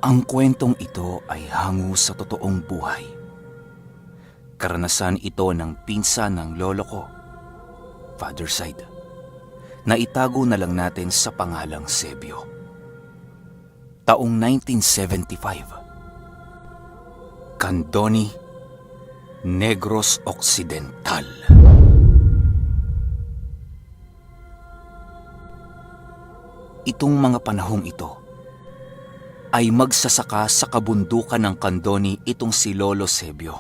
Ang kwentong ito ay hango sa totoong buhay. Karanasan ito ng pinsan ng lolo ko, father side, na itago na lang natin sa pangalang Sebio. Taong 1975. Candoni, Negros Occidental. Itong mga panahong ito ay magsasaka sa kabundukan ng Candoni itong si Lolo Sebio.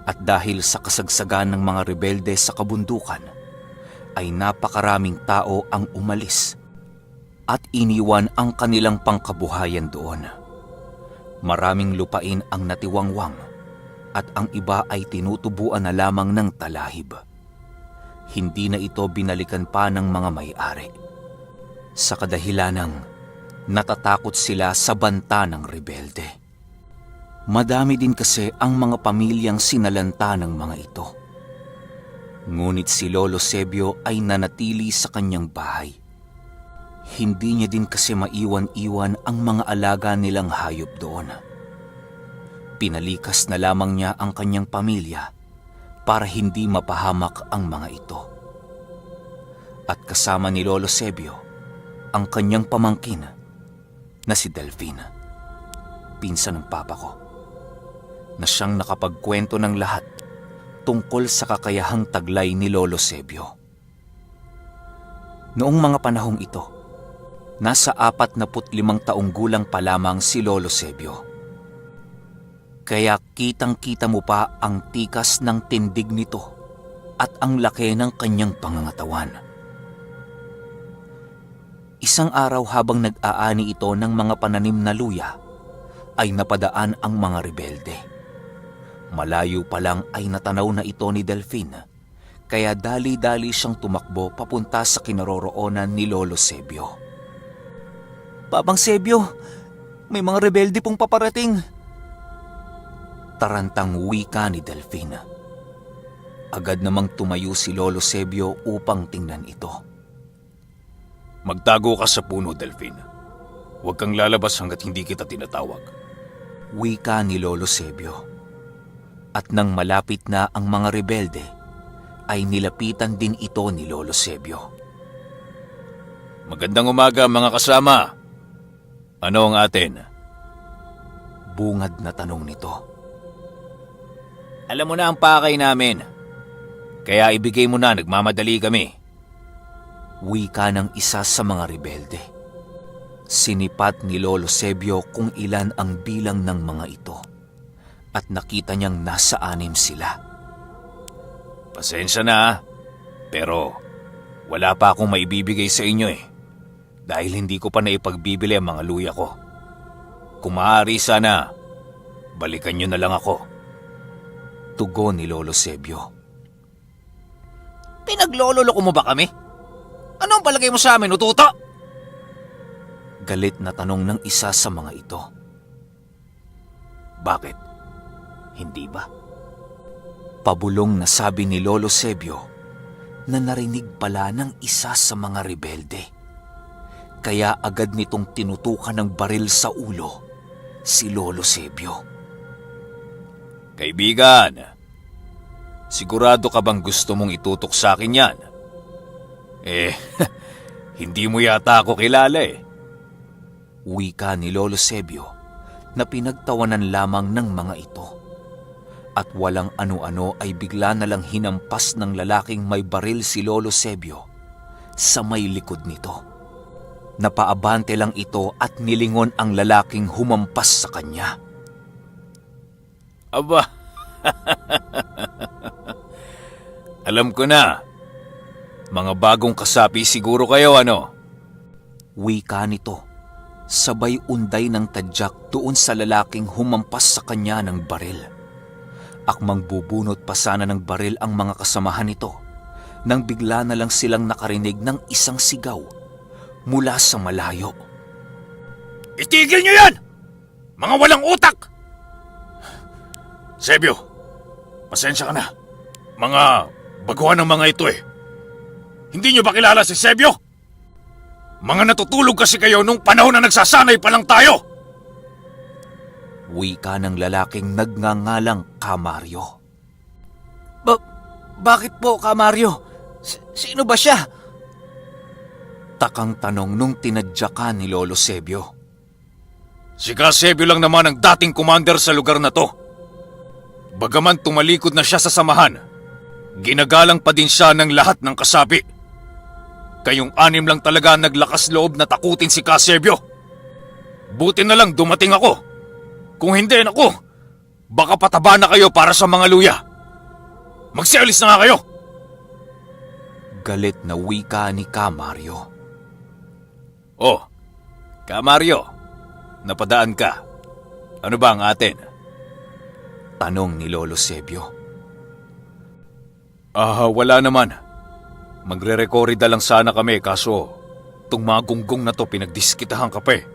At dahil sa kasagsagan ng mga rebelde sa kabundukan, ay napakaraming tao ang umalis at iniwan ang kanilang pangkabuhayan doon. Maraming lupain ang natiwangwang at ang iba ay tinutubuan na lamang ng talahib. Hindi na ito binalikan pa ng mga may-ari. Sa kadahilanang natatakot sila sa banta ng rebelde. Madami din kasi ang mga pamilyang sinalanta ng mga ito. Ngunit si Lolo Sebio ay nanatili sa kanyang bahay. Hindi niya din kasi maiwan-iwan ang mga alaga nilang hayop doon. Pinalikas na lamang niya ang kanyang pamilya para hindi mapahamak ang mga ito. At kasama ni Lolo Sebio ang kanyang pamangkin na si Delphine, pinsan ng papa ko, na siyang nakapagkwento ng lahat tungkol sa kakayahang taglay ni Lolo Sebio. Noong mga panahong ito, nasa 45 taong gulang pa lamang si Lolo Sebio. Kaya kitang-kita mo pa ang tikas ng tindig nito at ang laki ng kanyang pangangatawan. Isang araw habang nag-aani ito ng mga pananim na luya, ay napadaan ang mga rebelde. Malayo pa lang ay natanaw na ito ni Delphine, kaya dali-dali siyang tumakbo papunta sa kinaroroonan ni Lolo Sebio. "Babang Sebio, may mga rebelde pong paparating." Tarantang wika ni Delphine. Agad namang tumayo si Lolo Sebio upang tingnan ito. "Magtago ka sa puno, Delphine. Huwag kang lalabas hanggat hindi kita tinatawag." Wika ni Lolo Sebio. At nang malapit na ang mga rebelde, ay nilapitan din ito ni Lolo Sebio. "Magandang umaga, mga kasama. Ano ang atin?" Bungad na tanong nito. "Alam mo na ang pakay namin. Kaya ibigay mo na, nagmamadali kami." Wika ng isa sa mga rebelde. Sinipat ni Lolo Sebio kung ilan ang bilang ng mga ito at nakita niyang nasa 6 sila. "Pasensya na, pero wala pa akong maibibigay sa inyo dahil hindi ko pa naipagbibili ang mga luya ko. Kung maaari sana, balikan niyo na lang ako." Tugon ni Lolo Sebio. "Pinaglololoko mo ba kami? Anong palagay mo sa amin, ututo?" Galit na tanong ng isa sa mga ito. "Bakit? Hindi ba?" Pabulong na sabi ni Lolo Sebio na narinig pala ng isa sa mga rebelde. Kaya agad nitong tinutukan ng baril sa ulo si Lolo Sebio. "Kaibigan, sigurado ka bang gusto mong itutok sa akin yan? Hindi mo yata ako kilala Wika ni Lolo Sebio na pinagtawanan lamang ng mga ito. At walang ano-ano ay bigla na lang hinampas ng lalaking may baril si Lolo Sebio sa may likod nito. Napaabante lang ito at nilingon ang lalaking humampas sa kanya. "Aba, alam ko na. Mga bagong kasapi siguro kayo, ano?" Wika nito, sabay unday ng tadyak doon sa lalaking humampas sa kanya ng baril. Akmang bubunot pa sana ng baril ang mga kasamahan nito nang bigla na lang silang nakarinig ng isang sigaw mula sa malayo. "Itigil niyo yan! Mga walang utak!" "Sebio, pasensya ka na. Mga baguhan ng mga ito Hindi niyo ba kilala si Sebio? Mga natutulog kasi kayo nung panahon na nagsasanay pa lang tayo. Wika ng lalaking nagngangalang Camaryo. Bakit po, Camaryo? Sino ba siya? Takang tanong nung tinadyakan ni Lolo Sebio. Si Casebio lang naman ang dating commander sa lugar na to. Bagaman tumalikod na siya sa samahan, ginagalang pa din siya ng lahat ng kasapi. Kayong anim lang talaga naglakas loob na takutin si Casebio. Buti na lang dumating ako. Kung hindi, naku, baka pataba na kayo para sa mga luya. Magsialis na nga kayo! Galit na wika ni Camaryo. Oh, Camaryo, napadaan ka. Ano ba ang atin? Tanong ni Lolo Sebio. Wala naman. Magre-rekorida lang sana kami kaso tong mga gunggong na to pinagdiskitahan ka pa eh.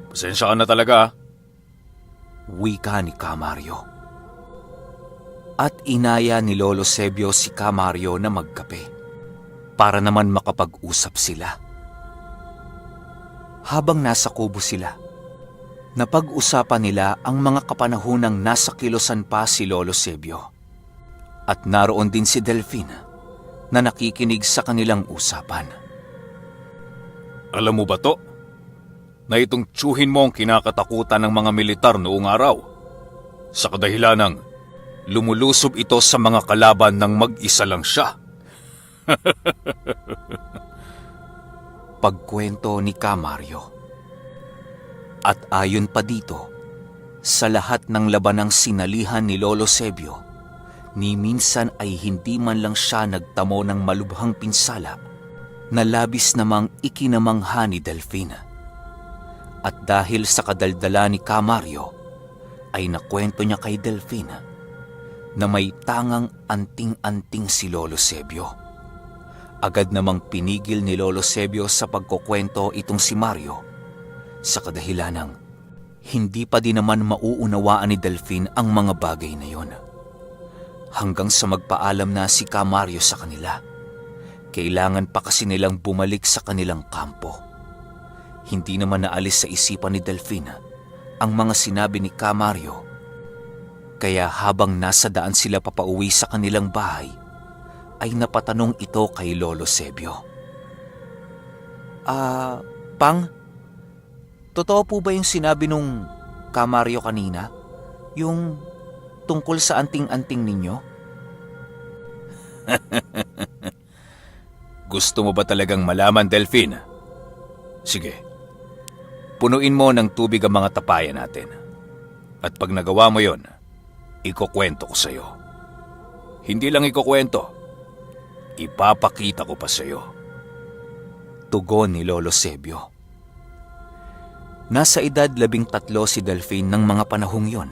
Pasensya ka na talaga. Wika ni Camaryo. At inaya ni Lolo Sebio si Camaryo na magkape para naman makapag-usap sila. Habang nasa kubo sila, napag-usapan nila ang mga kapanahunang nasa kilusan pa si Lolo Sebio. At naroon din si Delphine na nakikinig sa kanilang usapan. Alam mo ba to? Na itong tsuhin mo ang kinakatakutan ng mga militar noong araw. Sa kadahilan ng lumulusob ito sa mga kalaban ng mag-isa lang siya. Pagkwento ni Camaryo. At ayon pa dito, sa lahat ng labanang sinalihan ni Lolo Sebio, ni minsan ay hindi man lang siya nagtamo ng malubhang pinsala na labis namang ikinamangha ni Delphine. At dahil sa kadaldala ni Camaryo, ay nakwento niya kay Delphine na may tangang anting-anting si Lolo Sebio. Agad namang pinigil ni Lolo Sebio sa pagkukwento itong si Mario sa kadahilanang hindi pa din naman mauunawaan ni Delphine ang mga bagay na yon. Hanggang sa magpaalam na si Camaryo sa kanila, kailangan pa kasi nilang bumalik sa kanilang kampo. Hindi naman naalis sa isipan ni Delphine ang mga sinabi ni Camaryo, kaya habang nasa daan sila papauwi sa kanilang bahay, ay napatanong ito kay Lolo Sebio. Pang, totoo po ba yung sinabi nung Camaryo kanina? Yung tungkol sa anting-anting ninyo? Gusto mo ba talagang malaman, Delphine? Sige, punuin mo ng tubig ang mga tapayan natin. At pag nagawa mo yon, ikukwento ko sa'yo. Hindi lang ikukwento, ipapakita ko pa sa'yo. Tugon ni Lolo Sebio. Nasa edad 13 si Delphine ng mga panahong yon,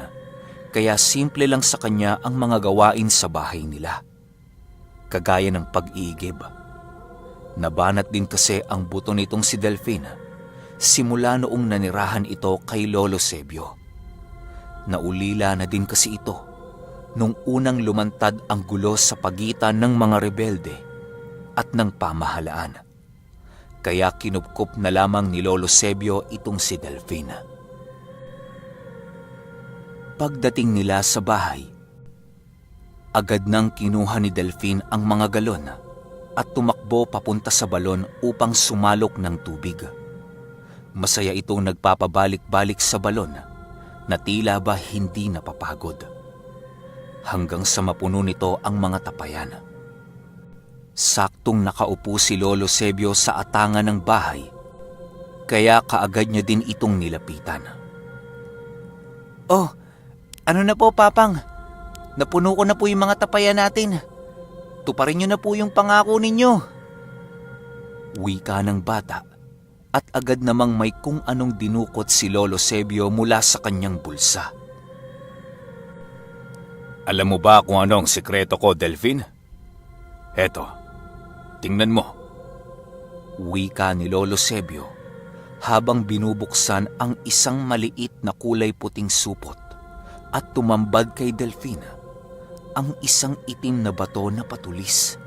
kaya simple lang sa kanya ang mga gawain sa bahay nila. Kagaya ng pag-iigib. Nabanat din kasi ang buto nitong si Delphine simula noong nanirahan ito kay Lolo Sebio. Naulila na din kasi ito nung unang lumantad ang gulo sa pagitan ng mga rebelde at ng pamahalaan. Kaya kinupkup na lamang ni Lolo Sebio itong si Delphine. Pagdating nila sa bahay, agad nang kinuha ni Delphine ang mga galon at tumakbo papunta sa balon upang sumalok ng tubig. Masaya itong nagpapabalik-balik sa balon na tila ba hindi napapagod. Hanggang sa mapuno nito ang mga tapayan. Saktong nakaupo si Lolo Sebio sa atangan ng bahay, kaya kaagad niya din itong nilapitan. Oh, ano na po, Papang? Napuno ko na po yung mga tapayan natin. Tuparin niyo na po yung pangako ninyo. Wika ng bata at agad namang may kung anong dinukot si Lolo Sebio mula sa kanyang bulsa. Alam mo ba kung ano ang sikreto ko, Delphine? Eto, tingnan mo. Wika ni Lolo Sebio habang binubuksan ang isang maliit na kulay puting supot at tumambad kay Delphine ang isang itim na bato na patulis.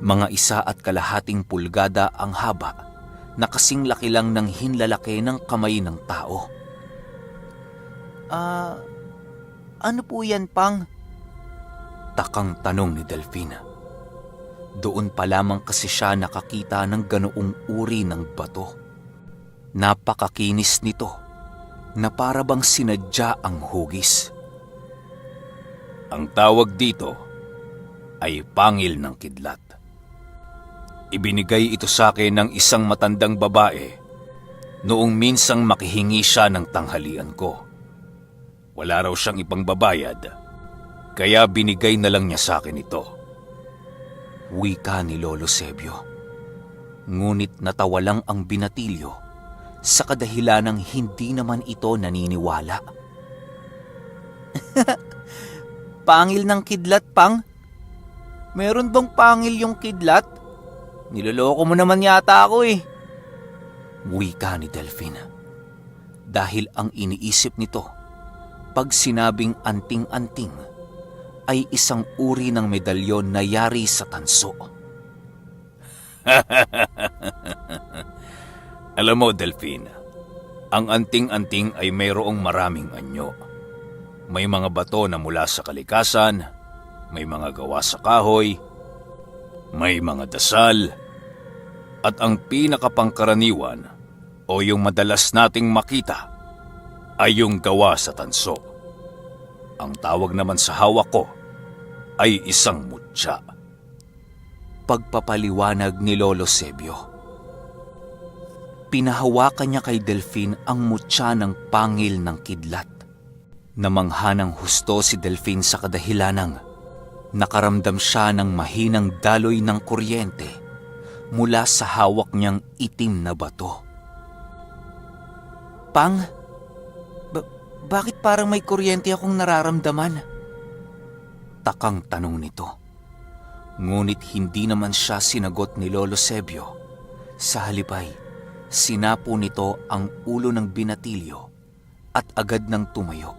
Mga 1.5 pulgada ang haba na kasing laki lang ng hinlalaki ng kamay ng tao. Ano po yan, Pang? Takang tanong ni Delphine. Doon pa lamang kasi siya nakakita ng ganoong uri ng bato. Napakakinis nito na para bang sinadya ang hugis. Ang tawag dito ay pangil ng kidlat. Ibinigay ito sa akin ng isang matandang babae noong minsang makihingi siya ng tanghalian ko. Wala raw siyang ibang babayad, kaya binigay na lang niya sa akin ito. Wika ni Lolo Sebio. Ngunit natawa lang ang binatilyo sa kadahilanang hindi naman ito naniniwala. Pangil ng kidlat, Pang? Meron bang pangil yung kidlat? Niloloko mo naman yata ako eh. Wika ni Delphine. Dahil ang iniisip nito, pag sinabing anting-anting, ay isang uri ng medalyon na yari sa tanso. Alam mo, Delphine, ang anting-anting ay mayroong maraming anyo. May mga bato na mula sa kalikasan, may mga gawa sa kahoy, may mga dasal, at ang pinakapangkaraniwan o yung madalas nating makita ay yung gawa sa tanso. Ang tawag naman sa hawak ko ay isang mutya. Pagpapaliwanag ni Lolo Sebio. Pinahawakan niya kay Delphine ang mutya ng pangil ng kidlat. Namanghanang husto si Delphine sa kadahilanang nakaramdam siya ng mahinang daloy ng kuryente mula sa hawak niyang itim na bato. Pang, bakit parang may kuryente akong nararamdaman? Takang tanong nito. Ngunit hindi naman siya sinagot ni Lolo Sebio. Sa halipay, sinapo nito ang ulo ng binatilyo at agad nang tumayo.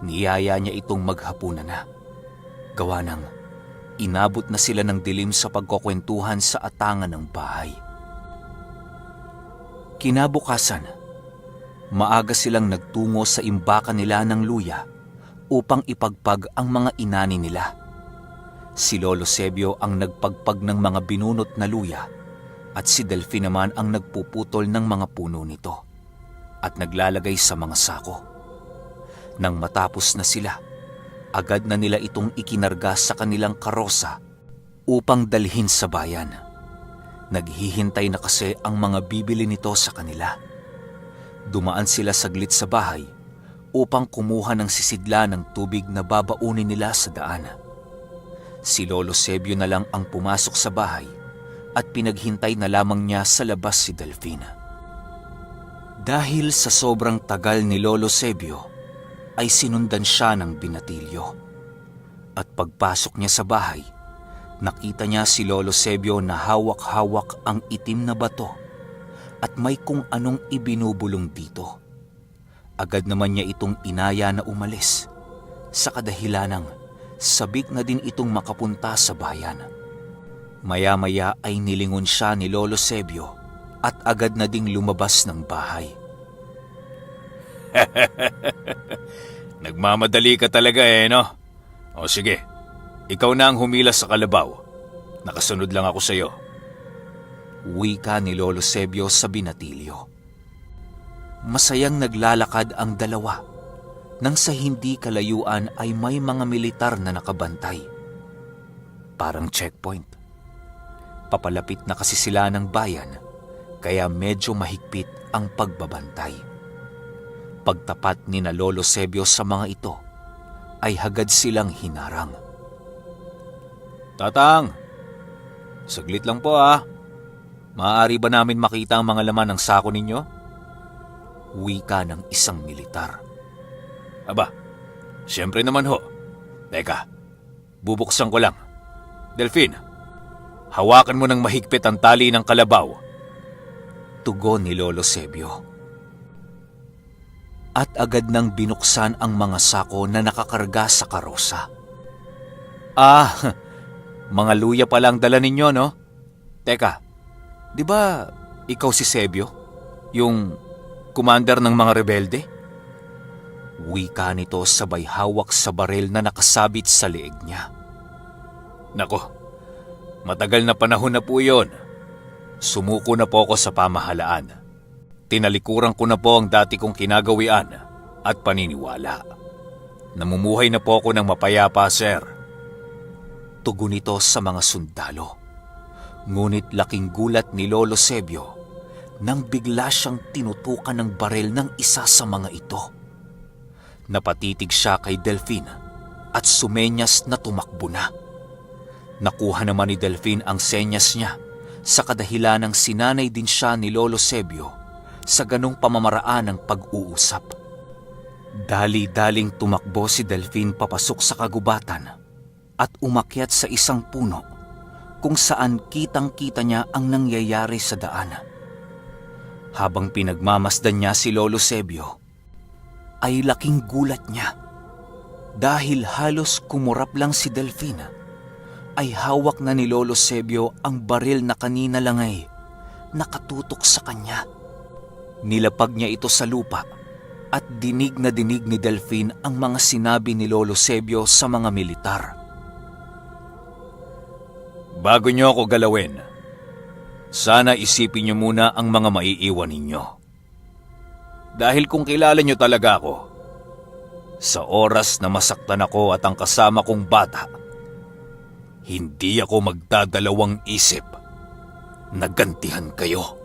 Niyaya niya itong maghapunan na. Gawa ng inabot na sila ng dilim sa pagkukwentuhan sa atangan ng bahay. Kinabukasan, maaga silang nagtungo sa imbakan nila ng luya upang ipagpag ang mga inani nila. Si Lolo Sebio ang nagpagpag ng mga binunot na luya at si Delphine naman ang nagpuputol ng mga puno nito at naglalagay sa mga sako. Nang matapos na sila, agad na nila itong ikinarga sa kanilang karosa upang dalhin sa bayan. Naghihintay na kasi ang mga bibili nito sa kanila. Dumaan sila saglit sa bahay upang kumuha ng sisidla ng tubig na babaunin nila sa daan. Si Lolo Sebio na lang ang pumasok sa bahay at pinaghintay na lamang niya sa labas si Delphine. Dahil sa sobrang tagal ni Lolo Sebio, ay sinundan siya ng binatilyo. At pagpasok niya sa bahay, nakita niya si Lolo Sebio na hawak-hawak ang itim na bato at may kung anong ibinubulong dito. Agad naman niya itong inaya na umalis sa kadahilanang sabik na din itong makapunta sa bayan. Maya-maya ay nilingon siya ni Lolo Sebio at agad na ding lumabas ng bahay. Nagmamadali ka talaga no? O sige, ikaw na ang humilas sa kalabaw. Nakasunod lang ako sa iyo. Wika ni Lolo Sebio sa binatilyo. Masayang naglalakad ang dalawa nang sa hindi kalayuan ay may mga militar na nakabantay. Parang checkpoint. Papalapit na kasi sila ng bayan kaya medyo mahigpit ang pagbabantay. Pagtapat ni na Lolo Sebio sa mga ito, ay hagad silang hinarang. Tatang, saglit lang po Maaari ba namin makita ang mga laman ng sako ninyo? Wika ng isang militar. Aba, siyempre naman ho. Teka, bubuksan ko lang. Delphine, hawakan mo ng mahigpit ang tali ng kalabaw. Tugon ni Lolo Sebio. At agad nang binuksan ang mga sako na nakakarga sa karosa. Mga luya pa lang dala ninyo, no? Teka, di ba ikaw si Sebio? Yung commander ng mga rebelde? Wika nito sabay hawak sa baril na nakasabit sa leeg niya. Nako, matagal na panahon na po yon. Sumuko na po ako sa pamahalaan. Tinalikuran ko na po ang dati kong kinagawian at paniniwala. Namumuhay na po ako ng mapayapa, sir. Tugon nito sa mga sundalo. Ngunit laking gulat ni Lolo Sebio nang bigla siyang tinutukan ng baril ng isa sa mga ito. Napatitig siya kay Delphine at sumenyas na tumakbo na. Nakuha naman ni Delphine ang senyas niya sa kadahilan ng sinanay din siya ni Lolo Sebio sa ganong pamamaraan ng pag-uusap. Dali-daling tumakbo si Delphine papasok sa kagubatan at umakyat sa isang puno kung saan kitang-kita niya ang nangyayari sa daan. Habang pinagmamasdan niya si Lolo Sebio, ay laking gulat niya dahil halos kumurap lang si Delphine ay hawak na ni Lolo Sebio ang baril na kanina lang ay nakatutok sa kanya. Nilapag niya ito sa lupa at dinig na dinig ni Delphine ang mga sinabi ni Lolo Sebio sa mga militar. Bago niyo ako galawin, sana isipin niyo muna ang mga maiiwan ninyo. Dahil kung kilala niyo talaga ako, sa oras na masaktan ako at ang kasama kong bata, hindi ako magdadalawang isip na gantihan kayo.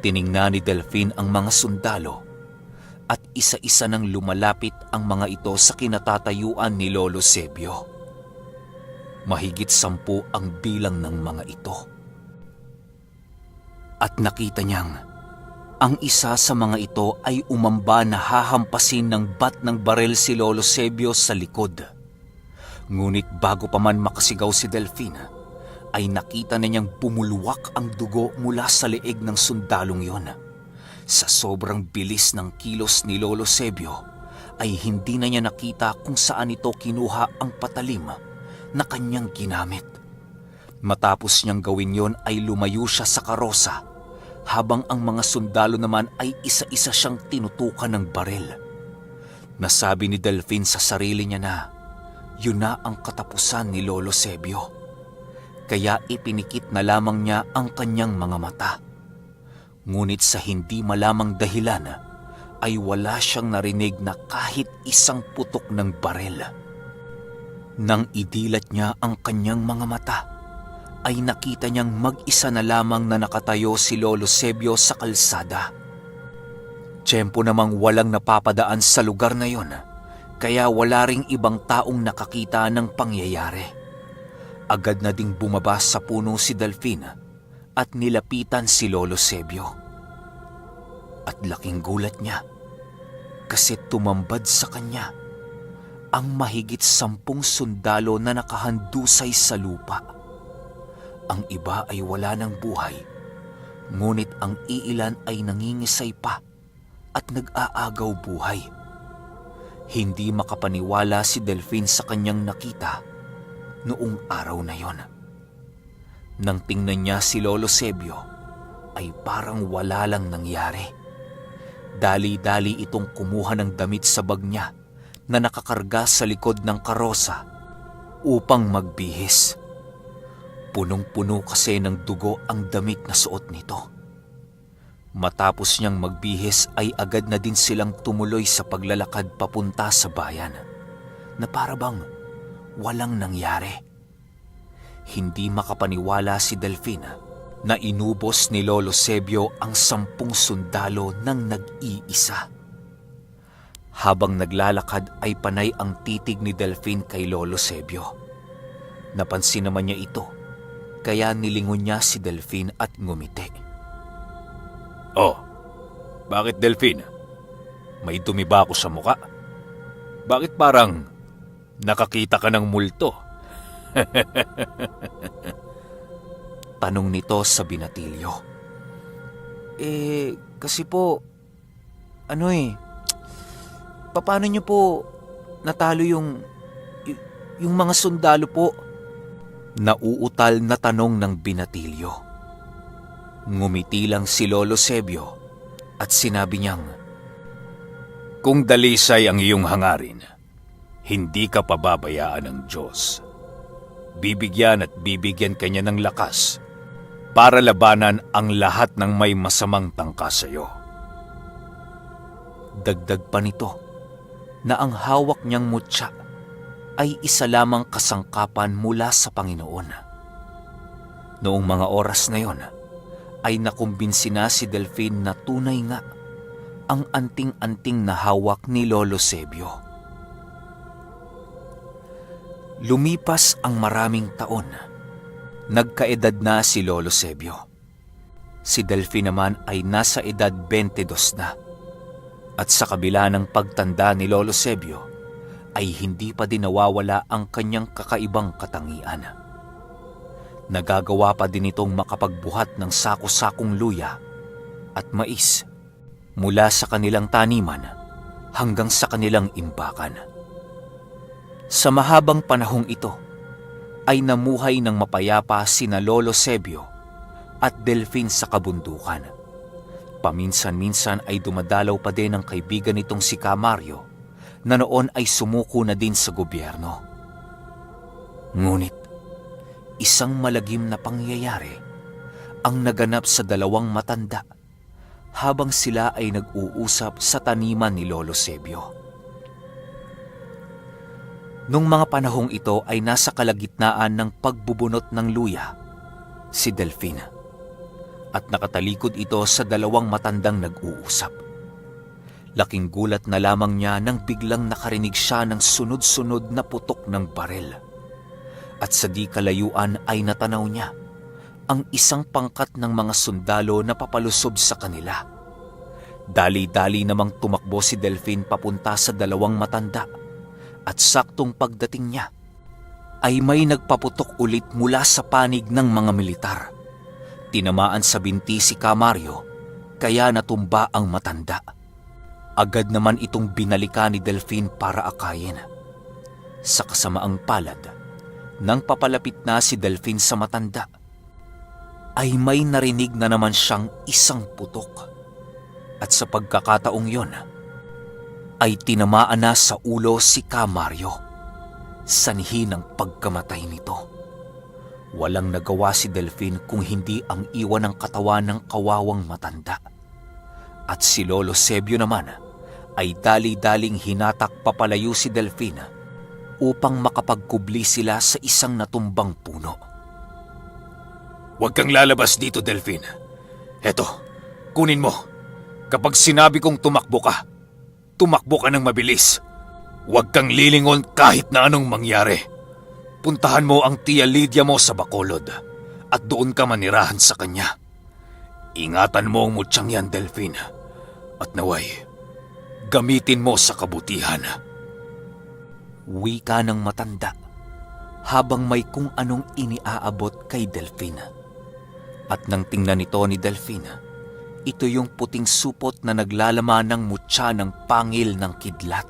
Tiningnan ni Delphine ang mga sundalo at isa-isa nang lumalapit ang mga ito sa kinatatayuan ni Lolo Sebio. Mahigit 10 ang bilang ng mga ito. At nakita niyang ang isa sa mga ito ay umamba na hahampasin ng bat ng baril si Lolo Sebio sa likod. Ngunit bago pa man makasigaw si Delphine, ay nakita na niyang bumulwak ang dugo mula sa leeg ng sundalong yon. Sa sobrang bilis ng kilos ni Lolo Sebio, ay hindi na niya nakita kung saan ito kinuha ang patalim na kanyang ginamit. Matapos niyang gawin yon ay lumayo siya sa karosa, habang ang mga sundalo naman ay isa-isa siyang tinutukan ng baril. Nasabi ni Delphine sa sarili niya na yun na ang katapusan ni Lolo Sebio. Kaya ipinikit na lamang niya ang kanyang mga mata. Ngunit sa hindi malamang dahilan ay wala siyang narinig na kahit isang putok ng baril. Nang idilat niya ang kanyang mga mata, ay nakita niyang mag-isa na lamang na nakatayo si Lolo Sebio sa kalsada. Tiyempo namang walang napapadaan sa lugar na yon, kaya wala ring ibang taong nakakita ng pangyayari. Agad na ding bumaba sa puno si Delphine at nilapitan si Lolo Sebio. At laking gulat niya kasi tumambad sa kanya ang mahigit 10 sundalo na nakahandusay sa lupa. Ang iba ay wala ng buhay, ngunit ang iilan ay nangingisay pa at nag-aagaw buhay. Hindi makapaniwala si Delphine sa kanyang nakita noong araw na yon. Nang tingnan niya si Lolo Sebio, ay parang wala lang nangyari. Dali-dali itong kumuha ng damit sa bag niya na nakakarga sa likod ng karosa upang magbihis. Punong-puno kasi ng dugo ang damit na suot nito. Matapos niyang magbihis ay agad na din silang tumuloy sa paglalakad papunta sa bayan na para bang walang nangyari. Hindi makapaniwala si Delphine na inubos ni Lolo Sebio ang 10 sundalo ng nag-iisa. Habang naglalakad ay panay ang titig ni Delphine kay Lolo Sebio. Napansin naman niya ito, kaya nilingon niya si Delphine at ngumiti. Oh, bakit Delphine? May dumi ba ako sa muka? Bakit parang nakakita ka ng multo? Tanong nito sa binatilyo. Kasi po, paano niyo po natalo yung mga sundalo po? Nauutal na tanong ng binatilyo. Ngumiti lang si Lolo Sebio at sinabi niyang, Kung dalisay ang iyong hangarin, hindi ka pababayaan ng Diyos. Bibigyan at bibigyan kanya ng lakas para labanan ang lahat ng may masamang tangka sa iyo. Dagdag pa nito na ang hawak niyang mutya ay isa lamang kasangkapan mula sa Panginoon. Noong mga oras na yon, ay nakumbinsi na si Delphine na tunay nga ang anting-anting na hawak ni Lolo Sebio. Lumipas ang maraming taon. Nagkaedad na si Lolo Sebio. Si Delphine naman ay nasa edad 22 na. At sa kabila ng pagtanda ni Lolo Sebio, ay hindi pa din nawawala ang kanyang kakaibang katangian. Nagagawa pa din itong makapagbuhat ng sako-sakong luya at mais mula sa kanilang taniman hanggang sa kanilang imbakan. Sa mahabang panahong ito, ay namuhay ng mapayapa sina Lolo Sebio at Delphine sa kabundukan. Paminsan-minsan ay dumadalaw pa din ang kaibigan nitong si Mario na noon ay sumuko na din sa gobyerno. Ngunit, isang malagim na pangyayari ang naganap sa dalawang matanda habang sila ay nag-uusap sa taniman ni Lolo Sebio. Nung mga panahong ito ay nasa kalagitnaan ng pagbubunot ng luya, si Delphine, at nakatalikod ito sa dalawang matandang nag-uusap. Laking gulat na lamang niya nang biglang nakarinig siya ng sunod-sunod na putok ng barel. At sa di kalayuan ay natanaw niya ang isang pangkat ng mga sundalo na papalusob sa kanila. Dali-dali namang tumakbo si Delphine papunta sa dalawang matanda at saktong pagdating niya ay may nagpaputok ulit mula sa panig ng mga militar. Tinamaan sa binti si Mario kaya natumba ang matanda. Agad naman itong binalikan ni Delphine para akayin. Sa kasamaang palad, nang papalapit na si Delphine sa matanda, ay may narinig na naman siyang isang putok. At sa pagkakataong yon, ay tinamaan na sa ulo si Mario, sanhi ng pagkamatay nito. Walang nagawa si Delphine kung hindi ang iwan ng katawan ng kawawang matanda. At si Lolo Sebio naman ay dali-daling hinatak papalayo si Delphine upang makapagkubli sila sa isang natumbang puno. Huwag kang lalabas dito, Delphine. Eto, kunin mo. Kapag sinabi kong tumakbo ka ng mabilis. Huwag kang lilingon kahit na anong mangyari. Puntahan mo ang tiya Lydia mo sa Bacolod at doon ka manirahan sa kanya. Ingatan mo ang mutyang yan, Delphine. At naway, gamitin mo sa kabutihan. Wika ng matanda habang may kung anong iniaabot kay Delphine. At nang tingnan nito ni Delphine, ito yung puting supot na naglalaman ng mutya ng pangil ng kidlat.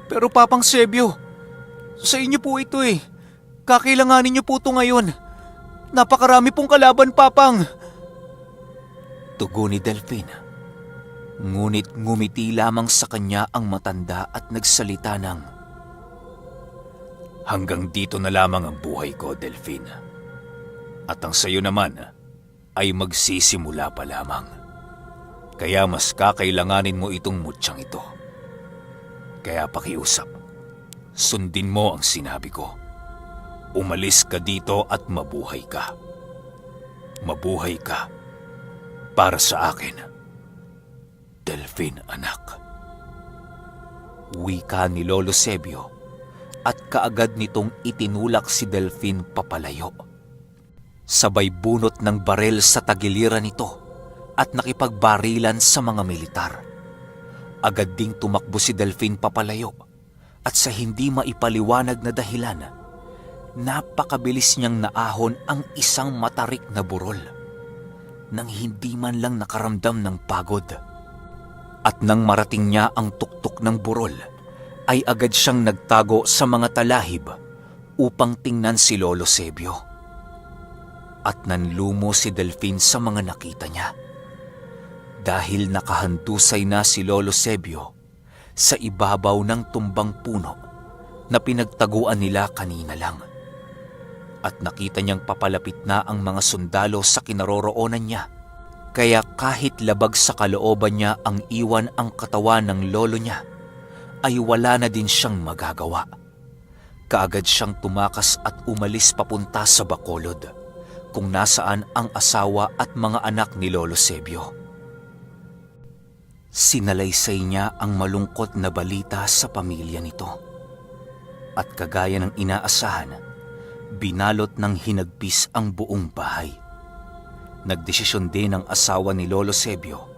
Pero Papang Sebio, sa inyo po ito eh. Kakailanganin niyo po ito ngayon. Napakarami pong kalaban, Papang. Tugon ni Delphine. Ngunit ngumiti lamang sa kanya ang matanda at nagsalita ng, hanggang dito na lamang ang buhay ko, Delphine. At ang sayo naman ay magsisimula pa lamang. Kaya mas kakailanganin mo itong mutyang ito. Kaya pakiusap, sundin mo ang sinabi ko. Umalis ka dito at mabuhay ka. Mabuhay ka para sa akin, Delphine anak. Wika ni Lolo Sebio at kaagad nitong itinulak si Delphine papalayo. Sabay bunot ng barel sa tagiliran nito at nakipagbarilan sa mga militar. Agad ding tumakbo si Delphine papalayo at sa hindi maipaliwanag na dahilan, napakabilis niyang naahon ang isang matarik na burol nang hindi man lang nakaramdam ng pagod. At nang marating niya ang tuktok ng burol, ay agad siyang nagtago sa mga talahib upang tingnan si Lolo Sebio. At nanlumo si Delphine sa mga nakita niya. dahil nakahandusay na si Lolo Sebio sa ibabaw ng tumbang puno na pinagtaguan nila kanina lang. At nakita niyang papalapit na ang mga sundalo sa kinaroroonan niya. Kaya kahit labag sa kalooban niya ang iwan ang katawan ng lolo niya, ay wala na din siyang magagawa. Kaagad siyang tumakas at umalis papunta sa Bacolod, kung nasaan ang asawa at mga anak ni Lolo Sebio. Sinalaysay niya ang malungkot na balita sa pamilya nito. At kagaya ng inaasahan, binalot ng hinagpis ang buong bahay. Nagdesisyon din ang asawa ni Lolo Sebio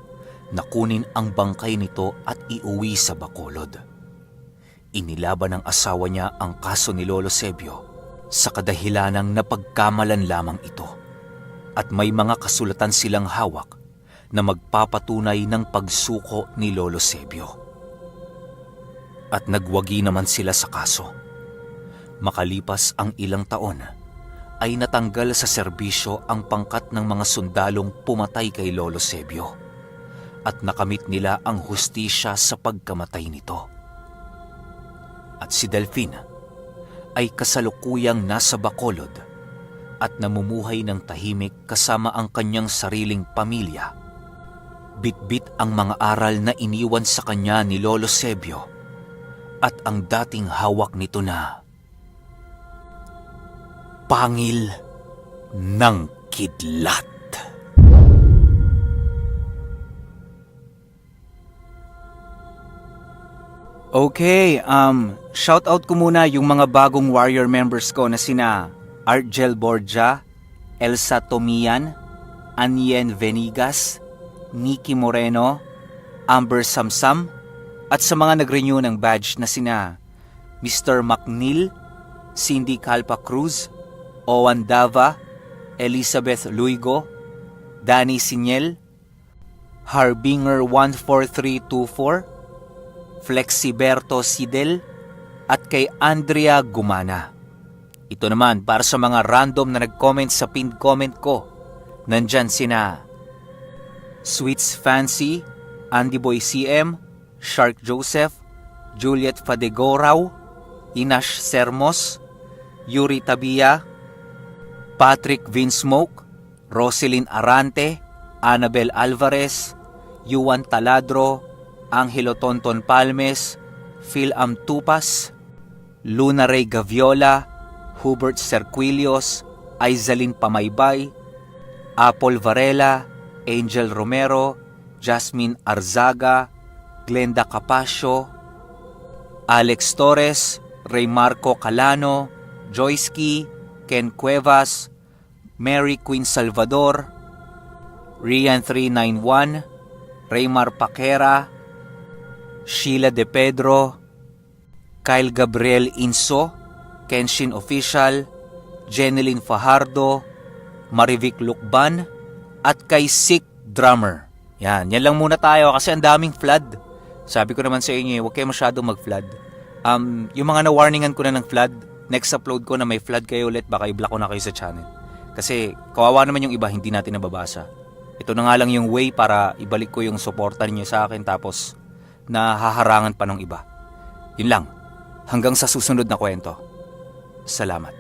na kunin ang bangkay nito at iuwi sa Bacolod. Inilaban ng asawa niya ang kaso ni Lolo Sebio sa kadahilanang napagkamalan lamang ito, at may mga kasulatan silang hawak na magpapatunay ng pagsuko ni Lolo Sebio. At nagwagi naman sila sa kaso. Makalipas ang ilang taon, ay natanggal sa serbisyo ang pangkat ng mga sundalong pumatay kay Lolo Sebio, at nakamit nila ang hustisya sa pagkamatay nito. At si Delfina ay kasalukuyang nasa Bacolod at namumuhay ng tahimik kasama ang kanyang sariling pamilya. Bitbit ang mga aral na iniwan sa kanya ni Lolo Sebio at ang dating hawak nito na pangil ng kidlat. Okay, shout out ko muna yung mga bagong warrior members ko na sina Argel Borja, Elsa Tomian, Anien Venigas, Nikki Moreno, Amber Samsam, at sa mga nag-renew ng badge na sina Mr. McNeil, Cindy Calpa Cruz, Owen Dava, Elizabeth Luigo, Danny Siniel, Harbinger 14324, Flexiberto Sidel, at kay Andrea Gumana. Ito naman para sa mga random na nag-comment sa pinned comment ko. Nandyan sina Sweets Fancy, Andy Boy CM, Shark Joseph, Juliet Fadegorao, Inash Sermos, Yuri Tabia, Patrick Vinsmoke, Roselyn Arante, Annabel Alvarez, Yuan Taladro, Angelo Tonton Palmes, Phil Tupas, Luna Ray Gaviola, Hubert Cerquilios, Aizaline Pamaybay, Apple Varela, Angel Romero, Jasmine Arzaga, Glenda Capasio, Alex Torres, Ray Marco Calano, Joyce Key, Ken Cuevas, Mary Queen Salvador, Rian 391, Raymar Paquera, Sheila De Pedro, Kyle Gabriel Inso, Kenshin Official, Jeneline Fajardo, Marivic Lukban, at kay Sick Drummer. Yan lang muna tayo kasi ang daming flood. Sabi ko naman sa inyo, huwag kayo masyadong mag-flood. Yung mga na-warningan ko na ng flood, next upload ko na may flood kayo ulit, baka i-block ko na kayo sa channel. Kasi kawawa naman yung iba, hindi natin nababasa. Ito na nga lang yung way para ibalik ko yung suporta niyo sa akin, tapos nahaharangan pa ng iba. Yun lang. Hanggang sa susunod na kwento. Salamat.